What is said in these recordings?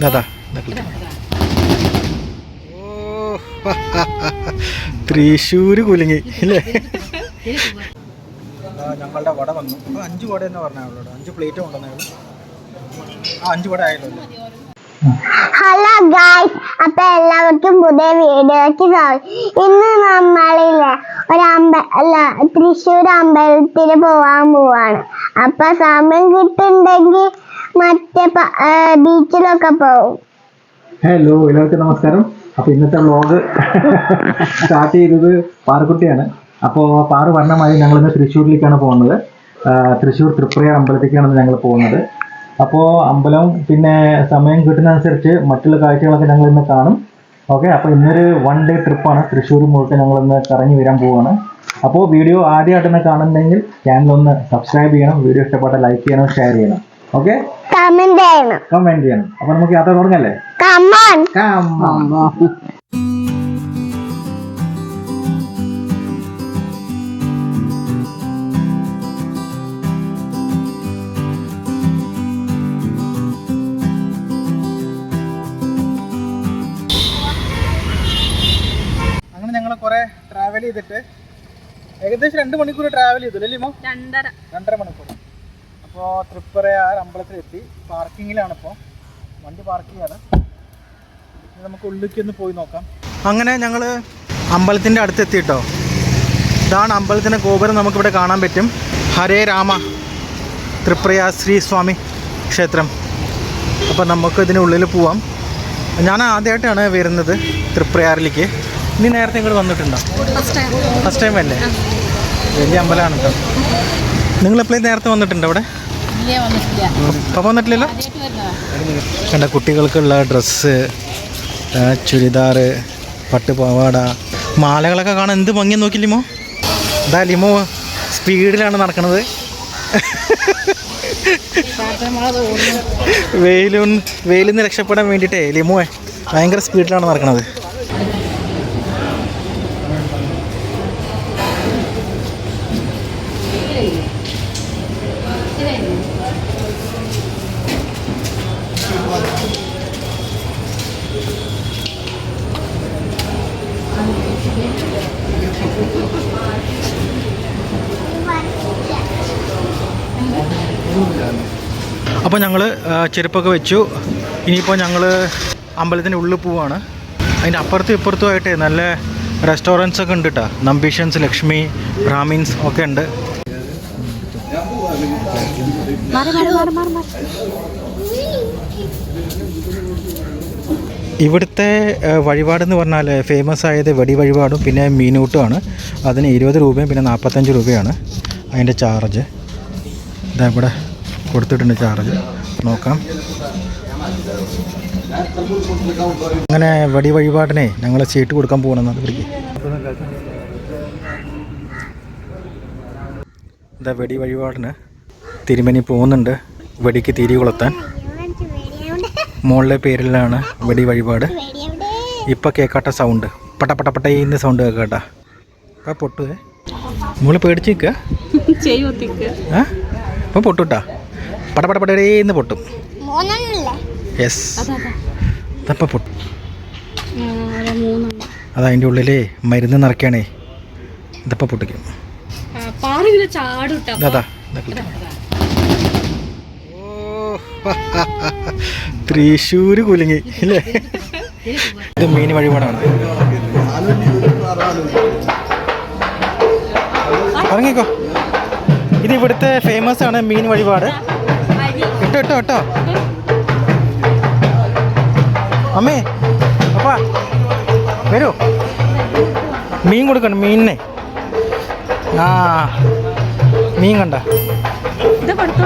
दादा തൃശ്ശൂര് കുലുങ്ങി അല്ലേ? ഞങ്ങളുടെ വട വന്നു. അപ്പോൾ 5 വട എന്ന് പറഞ്ഞാൽ 5 പ്ലേറ്റ് കൊണ്ടുവന്നത്. 5 വട ആയല്ലോ. ഹലോ ഗായ്സ്, അപ്പൊ എല്ലാവർക്കും പുതിയ വീഡിയോക്ക് സ്വാഗതം. ഇന്ന് നമ്മളില്ലേ തൃശ്ശൂർ അമ്പലത്തിൽ പോവാണ്. അപ്പൊ സമയം കിട്ടുന്നുണ്ടെങ്കിൽ മറ്റേ ബീച്ചിലൊക്കെ പോകും. ഹലോ, എല്ലാവർക്കും നമസ്കാരം. അപ്പോൾ ഇന്നത്തെ വ്ലോഗ് സ്റ്റാർട്ട് ചെയ്തത് പാറക്കുട്ടിയാണ്. അപ്പോൾ പാറു വർണ്ണമായി ഞങ്ങളിന്ന് തൃശ്ശൂരിലേക്കാണ് പോകുന്നത്. തൃശ്ശൂർ തൃപ്രയാർ അമ്പലത്തിലേക്കാണ് ഞങ്ങൾ പോകുന്നത്. അപ്പോൾ അമ്പലം പിന്നെ സമയം കിട്ടുന്നതനുസരിച്ച് മറ്റുള്ള കാഴ്ചകളൊക്കെ ഞങ്ങൾ ഇന്ന് കാണും. ഓക്കെ, അപ്പോൾ ഇന്നൊരു 1 ഡേ ട്രിപ്പാണ്. തൃശ്ശൂർ മുഴുവൻ ഞങ്ങളിന്ന് കറങ്ങി വരാൻ പോവുകയാണ്. അപ്പോൾ വീഡിയോ ആദ്യമായിട്ടൊന്ന് കാണുന്നുണ്ടെങ്കിൽ ചാനൽ ഒന്ന് സബ്സ്ക്രൈബ് ചെയ്യണം. വീഡിയോ ഇഷ്ടപ്പെട്ട ലൈക്ക് ചെയ്യണം, ഷെയർ ചെയ്യണം. ഓക്കെ, കമന്റ് ചെയ്യണം. അപ്പോൾ നമുക്ക് യാത്ര തുടങ്ങല്ലേ? അങ്ങനെ ഞങ്ങൾ കുറെ ട്രാവൽ ചെയ്തിട്ട് ഏകദേശം 2 മണിക്കൂർ ട്രാവൽ ചെയ്തു അല്ലേ? 2.5 മണിക്കൂർ. അപ്പോൾ തൃപ്രയാർ അമ്പലത്തിലെത്തി. പാർക്കിങ്ങിലാണ് ഇപ്പോൾ വണ്ടി പാർക്ക് ചെയ്യാണ്. നമുക്ക് ഉള്ളിലേക്ക് ഒന്ന് പോയി നോക്കാം. അങ്ങനെ ഞങ്ങൾ അമ്പലത്തിൻ്റെ അടുത്തെത്തിയിട്ടോ. ഇതാണ് അമ്പലത്തിൻ്റെ ഗോപുരം, നമുക്കിവിടെ കാണാൻ പറ്റും. ഹരേ രാമ തൃപ്രയാർ ശ്രീ സ്വാമി ക്ഷേത്രം. അപ്പോൾ നമുക്ക് ഇതിനുള്ളിൽ പോവാം. ഞാൻ ആദ്യമായിട്ടാണ് വരുന്നത് തൃപ്രയാറിലേക്ക്. ഇനി നേരത്തെ ഇങ്ങോട്ട് വന്നിട്ടുണ്ടോ? ഫസ്റ്റ് ടൈം അല്ലേ? വലിയ അമ്പലമാണ് കേട്ടോ. നിങ്ങളെപ്പോഴും നേരത്തെ വന്നിട്ടുണ്ടോ ഇവിടെ? അപ്പം വന്നിട്ടില്ലല്ലോ. കണ്ട കുട്ടികൾക്കുള്ള ഡ്രസ്സ്, ചുരിദാർ, പട്ടുപാവാട, മാലകളൊക്കെ കാണാൻ എന്ത് ഭംഗി നോക്കി ലിമോ. ഇതാ ലിമോ സ്പീഡിലാണ് നടക്കുന്നത്. വെയിലിൽ നിന്ന് രക്ഷപ്പെടാൻ വേണ്ടിയിട്ടേ ലിമോ ഭയങ്കര സ്പീഡിലാണ് നടക്കുന്നത്. അപ്പോൾ ഞങ്ങൾ ചെരുപ്പൊക്കെ വെച്ചു. ഇനിയിപ്പോൾ ഞങ്ങൾ അമ്പലത്തിൻ്റെ ഉള്ളിൽ പോവാണ്. അതിൻ്റെ അപ്പുറത്തും ഇപ്പുറത്തുമായിട്ട് നല്ല റെസ്റ്റോറൻറ്റ്സ് ഒക്കെ ഉണ്ട് കേട്ടോ. നമ്പീഷൻസ്, ലക്ഷ്മി, ബ്രാഹ്മിൻസ് ഒക്കെ ഉണ്ട്. ഇവിടുത്തെ വഴിപാടെന്ന് പറഞ്ഞാൽ ഫേമസ് ആയത് വെടി വഴിപാടും പിന്നെ മീനൂട്ടുമാണ്. അതിന് 20 രൂപയും പിന്നെ 45 രൂപയാണ് അതിൻ്റെ ചാർജ്. ഇതാ ഇവിടെ കൊടുത്തിട്ടുണ്ട് ചാർജ്, നോക്കാം. അങ്ങനെ വെടി വഴിപാടിനെ ഞങ്ങൾ സീറ്റ് കൊടുക്കാൻ പോകണമെന്നാണ് ഇവിടേക്ക്. ഇതാ വെടി വഴിപാടിന് തിരുമേനി പോകുന്നുണ്ട് വെടിക്ക് തിരി കൊളുത്താൻ. മോളുടെ പേരിലാണ് വെടി വഴിപാട്. ഇപ്പം കേൾക്കാട്ട സൗണ്ട് പട്ടപ്പട്ടപ്പട്ടേന്ന് സൗണ്ട് കേൾക്കാട്ടാ. ഇപ്പം പൊട്ടുവേ മോള് പേടിച്ച് നിൽക്കുക. ഇപ്പം പൊട്ടുട്ടാ, പടപടപടേന്ന് പൊട്ടും. യെസ്, അതപ്പം പൊട്ടും. അതതിൻ്റെ ഉള്ളിലേ മരുന്ന് നിറയ്ക്കുകയാണേ. ഇതപ്പം പൊട്ടിക്കും. അതാ തൃശ്ശൂര് കുലുങ്ങി അല്ലേ? ഇത് മീൻ വഴിപാടാണ്. ഇറങ്ങിക്കോ. ഇത് ഇവിടുത്തെ ഫേമസ് ആണ് മീൻ വഴിപാട്. ഇട്ടോ ഇട്ടോ ഇട്ടോ അമ്മേ, അപ്പാ വരൂ. മീൻ കൊടുക്കണം, മീനിനെ. മീൻ കണ്ട.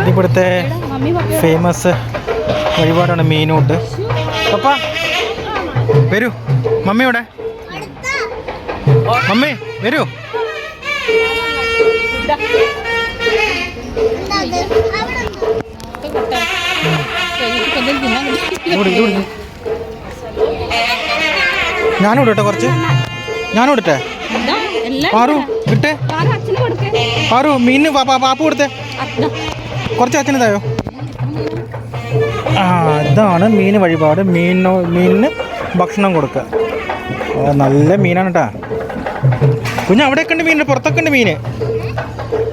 ഇതിവിടുത്തെ ഫേമസ് വഴിപാടാണ് മീനൂട്ട്. പപ്പാ വരൂ. മമ്മിയോടെ മമ്മി വരൂ. ഞാനും ഇടട്ടെ കുറച്ച്. ഞാനും ഇടട്ടെ. പാറു ഇട്ടേ. പാറു മീനിന് പാപ്പു കൊടുത്തേ. കുറച്ച് അച്ഛന് തായോ. ഇതാണ് മീൻ വഴിപാട്. മീനിന് ഭക്ഷണം കൊടുക്കുക. നല്ല മീനാണ് കേട്ടാ കുഞ്ഞ്. അവിടെയൊക്കെ ഉണ്ട് മീൻ, പുറത്തൊക്കെ ഉണ്ട് മീൻ,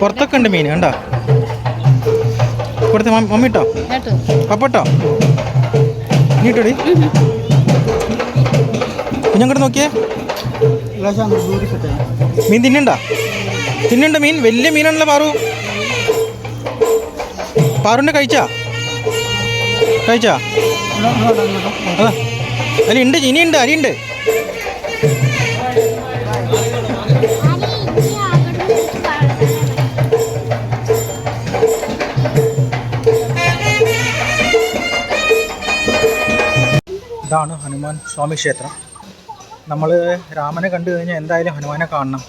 പുറത്തൊക്കെ ഉണ്ട് മീൻ കണ്ടോ. ഇവിടുത്തെ മമ്മി ഇട്ടോ പപ്പട്ടോ നീട്ടോടി കുഞ്ഞങ്ങോട്ട് നോക്കിയേ. മീൻ തിന്നണ്ട മീൻ. വലിയ മീനാണല്ലോ പാറുണ്ട്. കഴിച്ചാ അല്ല ഉണ്ട്, ഇനിയുണ്ട്, അരിയുണ്ട്. ഇതാണ് ഹനുമാൻ സ്വാമി ക്ഷേത്രം. നമ്മൾ രാമനെ കണ്ടു കഴിഞ്ഞാൽ എന്തായാലും ഹനുമാനെ കാണണം.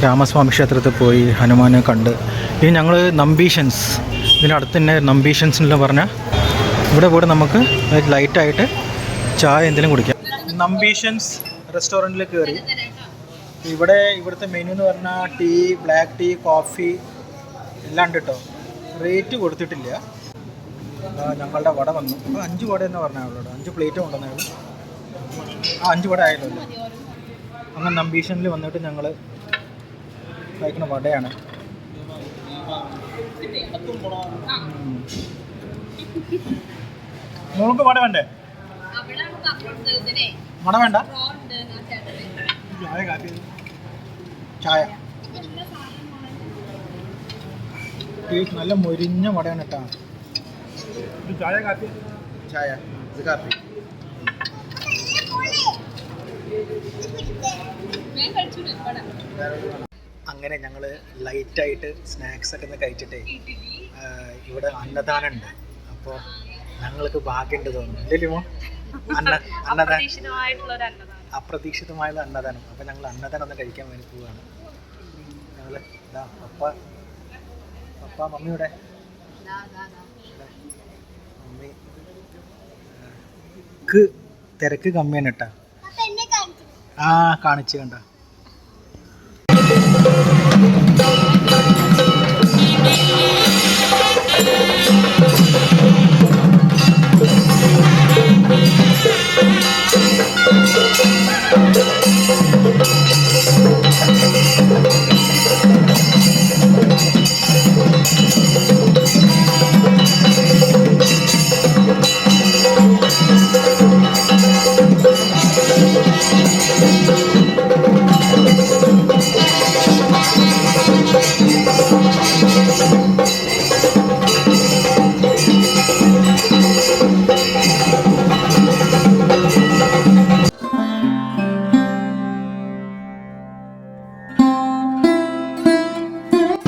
രാമസ്വാമി ക്ഷേത്രത്തിൽ പോയി ഹനുമാനെ കണ്ട് ഇനി ഞങ്ങൾ നമ്പീഷൻസ്, ഇതിനടുത്ത് തന്നെ നമ്പീഷൻസ് എന്ന് പറഞ്ഞാൽ ഇവിടെ നമുക്ക് ലൈറ്റായിട്ട് ചായ എന്തെങ്കിലും കുടിക്കാം. നമ്പീഷൻസ് റെസ്റ്റോറൻറ്റിൽ കയറി. ഇവിടുത്തെ മെനു എന്ന് പറഞ്ഞാൽ ടീ, ബ്ലാക്ക് ടീ, കോഫി എല്ലാം ഉണ്ട് കേട്ടോ. റേറ്റ് കൊടുത്തിട്ടില്ല. ഞങ്ങളുടെ വട വന്നു. അപ്പോൾ 5 വട എന്ന് പറഞ്ഞാൽ 5 പ്ലേറ്റ് കൊണ്ടുവന്നായിരുന്നു. 5 വട ആയല്ലോ. അങ്ങനെ നമ്പീഷനിൽ വന്നിട്ട് ഞങ്ങൾ കഴിക്കുന്ന വടയാണ്. മോൾക്ക് വട വേണ്ടേ? വട വേണ്ട? ചായ നല്ല മൊരിഞ്ഞ വടയാണ് കേട്ടോ. ചായ ഇത് കാപ്പി. അങ്ങനെ ഞങ്ങൾ ലൈറ്റായിട്ട് സ്നാക്സൊക്കെ ഒന്ന് കഴിച്ചിട്ടേ ഇവിടെ അന്നദാനം ഉണ്ട്. അപ്പോൾ ഞങ്ങൾക്ക് ഭാഗ്യമുണ്ട് തോന്നുന്നു, ഇല്ലല്ലോ? അപ്രതീക്ഷിതമായുള്ള അന്നദാനം. അപ്പോൾ ഞങ്ങൾ അന്നദാനം ഒന്ന് കഴിക്കാൻ വേണ്ടി പോവുകയാണ്. ഞങ്ങൾ പപ്പ മമ്മിയുടെ മമ്മിക്ക് തിരക്ക് കമ്മിയാണ് കേട്ടോ. കാണിച്ചു കണ്ട.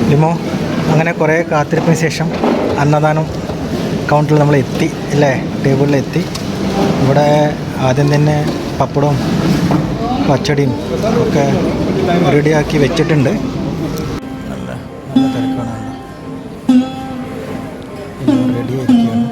ലിമോ, അങ്ങനെ കുറേ കാത്തിരിപ്പിന് ശേഷം അന്നദാനം കൗണ്ടറിൽ നമ്മൾ എത്തി അല്ലേ, ടേബിളിൽ എത്തി. ഇവിടെ ആദ്യം തന്നെ പപ്പടവും പച്ചടിയും ഒക്കെ റെഡിയാക്കി വെച്ചിട്ടുണ്ട്. നല്ല നല്ല തിരക്കാണ്, റെഡിയാക്കിയാണ്.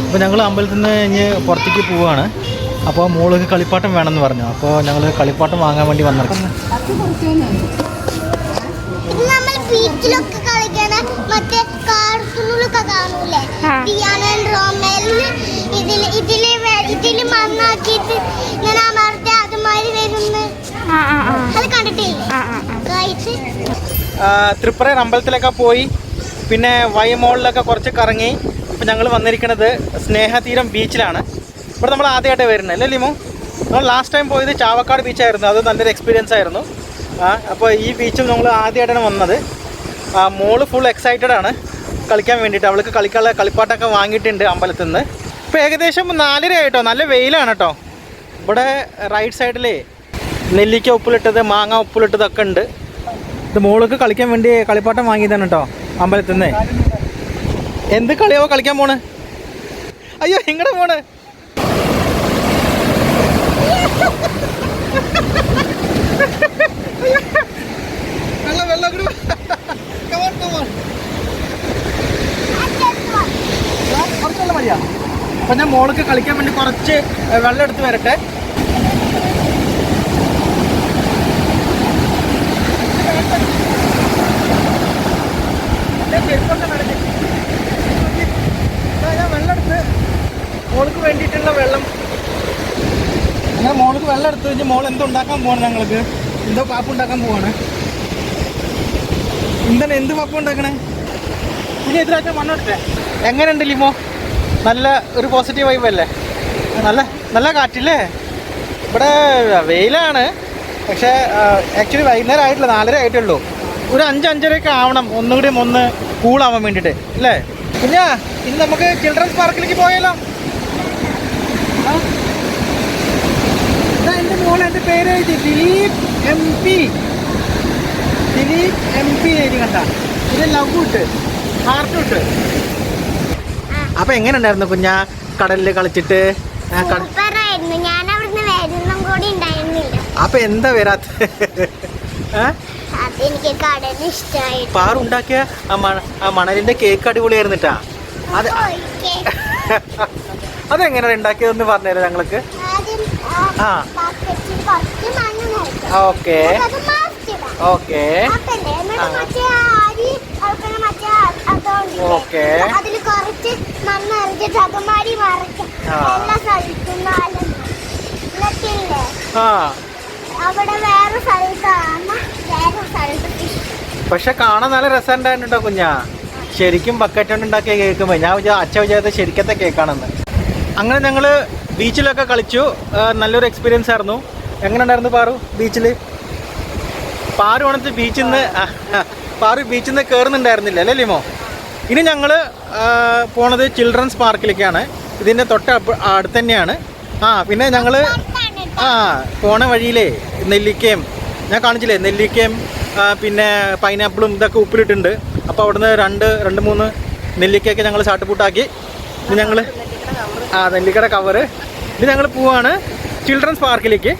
അപ്പോൾ ഞങ്ങൾ അമ്പലത്തിൽ നിന്ന് കഴിഞ്ഞ് പുറത്തേക്ക് പോവുകയാണ്. അപ്പോൾ മോൾക്ക് കളിപ്പാട്ടം വേണമെന്ന് പറഞ്ഞു. അപ്പോൾ ഞങ്ങൾ കളിപ്പാട്ടം വാങ്ങാൻ വേണ്ടി വന്നിരിക്കുന്നു. തൃപ്പറ അമ്പലത്തിലൊക്കെ പോയി പിന്നെ വൈമോളിലൊക്കെ കുറച്ച് കറങ്ങി. ഇപ്പോൾ ഞങ്ങൾ വന്നിരിക്കുന്നത് സ്നേഹതീരം ബീച്ചിലാണ്. ഇവിടെ നമ്മൾ ആദ്യമായിട്ട് വരുന്നത് അല്ലേ ലിമോ? നമ്മൾ ലാസ്റ്റ് ടൈം പോയത് ചാവക്കാട് ബീച്ചായിരുന്നു. അത് നല്ലൊരു എക്സ്പീരിയൻസ് ആയിരുന്നു. അപ്പോൾ ഈ ബീച്ചും നമ്മൾ ആദ്യമായിട്ടാണ് വന്നത്. മോള് ഫുൾ എക്സൈറ്റഡ് ആണ് കളിക്കാൻ വേണ്ടിയിട്ട്. അവൾക്ക് കളിക്കാനുള്ള കളിപ്പാട്ടൊക്കെ വാങ്ങിയിട്ടുണ്ട് അമ്പലത്തിൽ നിന്ന്. ഇപ്പോൾ ഏകദേശം 4:30 ആയിട്ടോ. നല്ല വെയിലാണ് കേട്ടോ. ഇവിടെ റൈറ്റ് സൈഡിലേ നെല്ലിക്ക ഉപ്പിലിട്ടത്, മാങ്ങ ഉപ്പിലിട്ടതൊക്കെ ഉണ്ട്. ഇത് മോൾക്ക് കളിക്കാൻ വേണ്ടി കളിപ്പാട്ടം വാങ്ങിയതാണ് കേട്ടോ അമ്പലത്തിൽ നിന്ന്. എന്ത് കളിയാവോ കളിക്കാൻ പോണ്? അയ്യോ ഇങ്ങടെ പോണ്. വെള്ളം വെള്ളം കുറച്ച് വെള്ളം മതിയാ. അപ്പൊ ഞാൻ മോൾക്ക് കളിക്കാൻ വേണ്ടി കുറച്ച് വെള്ളം എടുത്ത് വരട്ടെ. ഞാൻ വെള്ളം എടുത്ത് മോൾക്ക് വേണ്ടിയിട്ടുള്ള വെള്ളം, അങ്ങനെ മോൾക്ക് വെള്ളം എടുത്ത് കഴിഞ്ഞ് മോൾ എന്തോ ഉണ്ടാക്കാൻ പോവാണ്. ഞങ്ങൾക്ക് എന്തോ പാപ്പ ഉണ്ടാക്കാൻ പോവാണ്. എന്താണ് എന്ത് പാപ്പ ഉണ്ടാക്കണേ? പിന്നെ ഇതിലാച്ച മണ്ണെടുത്തേ. എങ്ങനെയുണ്ട് ലിമോ? നല്ല ഒരു പോസിറ്റീവ് വൈബ് അല്ലേ? നല്ല നല്ല കാറ്റില്ലേ? ഇവിടെ വെയിലാണ്, പക്ഷേ ആക്ച്വലി വൈകുന്നേരം ആയിട്ടില്ല, 4:30 ആയിട്ടുള്ളൂ. ഒരു 5-5:30 ആവണം ഒന്നുകൂടി ഒന്ന് കൂളാവാൻ വേണ്ടിയിട്ട് അല്ലേ? പിന്നെ ഇന്ന് നമുക്ക് ചിൽഡ്രൻസ് പാർക്കിലേക്ക് പോയാലോ? എൻ്റെ മോൾ, എൻ്റെ പേര് എഴുതി ദിലീപ് MP. ദിലീപ് MP എഴുതി കണ്ട. ഇത് ലവ് ഇട്ട് ഹാർട്ട് ഇട്ട്. അപ്പൊ എങ്ങനെ ഉണ്ടായിരുന്നു കുഞ്ഞാ കടലിൽ കളിച്ചിട്ട്? അപ്പൊ എന്താ വരാത്ത? പാറുണ്ടാക്കിയ ആ മണലിന്റെ കേക്ക് അടിപൊളിയായിരുന്നിട്ടാ. അതെങ്ങനെയാണ് ഉണ്ടാക്കിയതെന്ന് പറഞ്ഞുതരാം ഞങ്ങൾക്ക്. ആ ഓക്കെ ഓക്കെ ഓക്കെ. പക്ഷെ കാണാൻ നല്ല രസമുണ്ടായിരുന്നു കേട്ടോ കുഞ്ഞാ. ശരിക്കും ബക്കറ്റ് കൊണ്ട് ഉണ്ടാക്കിയ കേൾക്കുമ്പോൾ ഞാൻ അച്ഛ വിചാരിച്ച ശരിക്കത്തെ കേക്കാണെന്ന്. അങ്ങനെ ഞങ്ങൾ ബീച്ചിലൊക്കെ കളിച്ചു. നല്ലൊരു എക്സ്പീരിയൻസ് ആയിരുന്നു. എങ്ങനെ ഉണ്ടായിരുന്നു പാറു ബീച്ചിൽ? പാറു ആണത്ത് ബീച്ചിൽ നിന്ന് കയറുന്നുണ്ടായിരുന്നില്ല അല്ലേ ലിമോ? ഇനി ഞങ്ങൾ പോണത് ചിൽഡ്രൻസ് പാർക്കിലേക്കാണ്. ഇതിൻ്റെ അടുത്ത് തന്നെയാണ്. പിന്നെ ഞങ്ങൾ പോണ വഴിയിലേ നെല്ലിക്കയും ഞാൻ കാണിച്ചില്ലേ, നെല്ലിക്കയും പിന്നെ പൈനാപ്പിളും ഇതൊക്കെ ഉപ്പിലിട്ടുണ്ട്. അപ്പോൾ അവിടുന്ന് 2-3 നെല്ലിക്കയൊക്കെ ഞങ്ങൾ ചാട്ടുപൂട്ടാക്കി. ഇത് ഞങ്ങൾ നെല്ലിക്കയുടെ കവറ്. ഇത് ഞങ്ങൾ പോവാണ് ചിൽഡ്രൻസ് പാർക്കിലേക്ക്.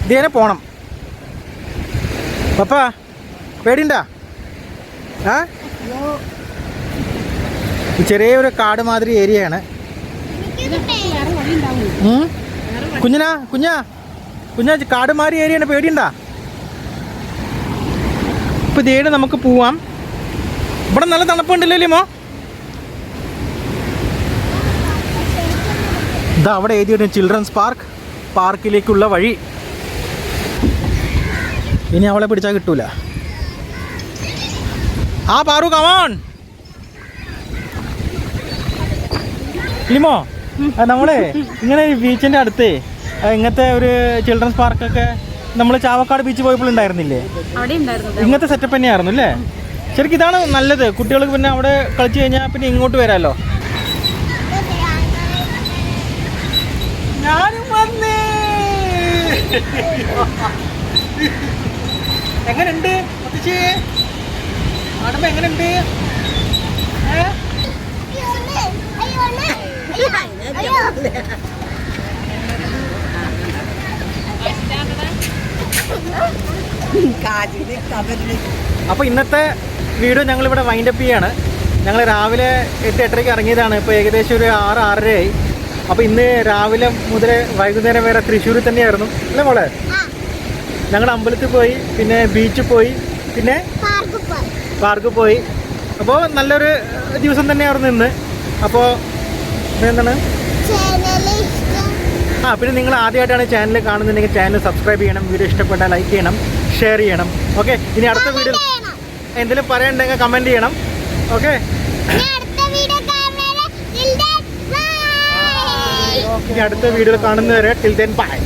ഇതേനെ പോണം. പപ്പാ പേടിണ്ടാ? ചെറിയൊരു കാട് മാതിരി ഏരിയയാണ്. കുഞ്ഞാ കാട് മാതിരി ഏരിയയാണ്, പേടിയുണ്ടാ? ഇപ്പൊ ഇതേടെ നമുക്ക് പോവാം. ഇവിടെ നല്ല തണുപ്പുണ്ടല്ലോ ലിമോ. ഇതാ അവിടെ എഴുതിയിട്ട് ചിൽഡ്രൻസ് പാർക്കിലേക്കുള്ള വഴി. ഇനി അവളെ പിടിച്ചാൽ കിട്ടൂല. പാറു കമോൺ. ലിമോ, നമ്മളെ ഇങ്ങനെ ബീച്ചിൻ്റെ അടുത്ത് ഇങ്ങനത്തെ ഒരു ചിൽഡ്രൻസ് പാർക്കൊക്കെ നമ്മൾ ചാവക്കാട് ബീച്ച് പോയപ്പോൾ ഉണ്ടായിരുന്നില്ലേ? ഇങ്ങനത്തെ സെറ്റപ്പ് തന്നെയായിരുന്നു അല്ലേ? ശരിക്കും ഇതാണ് നല്ലത്. കുട്ടികൾക്ക് പിന്നെ അവിടെ കളിച്ചു കഴിഞ്ഞാൽ പിന്നെ ഇങ്ങോട്ട് വരാമല്ലോ. ഞാനും വന്നേ. എങ്ങനെയുണ്ട് മുത്തശ്ശി? ആടുമ്പോ എങ്ങനെയുണ്ട്? അപ്പൊ ഇന്നത്തെ വീഡിയോ ഞങ്ങളിവിടെ വൈൻഡപ്പ് ചെയ്യാണ്. ഞങ്ങൾ രാവിലെ 8-8:30 ഇറങ്ങിയതാണ്. ഇപ്പോൾ ഏകദേശം ഒരു 6-6:30 അപ്പോൾ ഇന്ന് രാവിലെ മുതൽ വൈകുന്നേരം വരെ തൃശ്ശൂരിൽ തന്നെയായിരുന്നു അല്ലേ മോളെ? ഞങ്ങൾ അമ്പലത്തിൽ പോയി, പിന്നെ ബീച്ചിൽ പോയി, പിന്നെ പാർക്കിൽ പോയി. അപ്പോൾ നല്ലൊരു ദിവസം തന്നെയായിരുന്നു ഇന്ന്. അപ്പോൾ എന്താണ് പിന്നെ നിങ്ങൾ ആദ്യമായിട്ടാണ് ചാനൽ കാണുന്നുണ്ടെങ്കിൽ ചാനൽ സബ്സ്ക്രൈബ് ചെയ്യണം. വീഡിയോ ഇഷ്ടപ്പെട്ടാൽ ലൈക്ക് ചെയ്യണം, ഷെയർ ചെയ്യണം. ഓക്കെ, ഇനി അടുത്ത വീഡിയോ എന്തെങ്കിലും പറയണ്ടെങ്കിൽ കമൻറ്റ് ചെയ്യണം. ഓക്കെ, ഇനി അടുത്ത വീഡിയോ കാണുന്നവരെ ടിൽ ദെൻ ബൈ.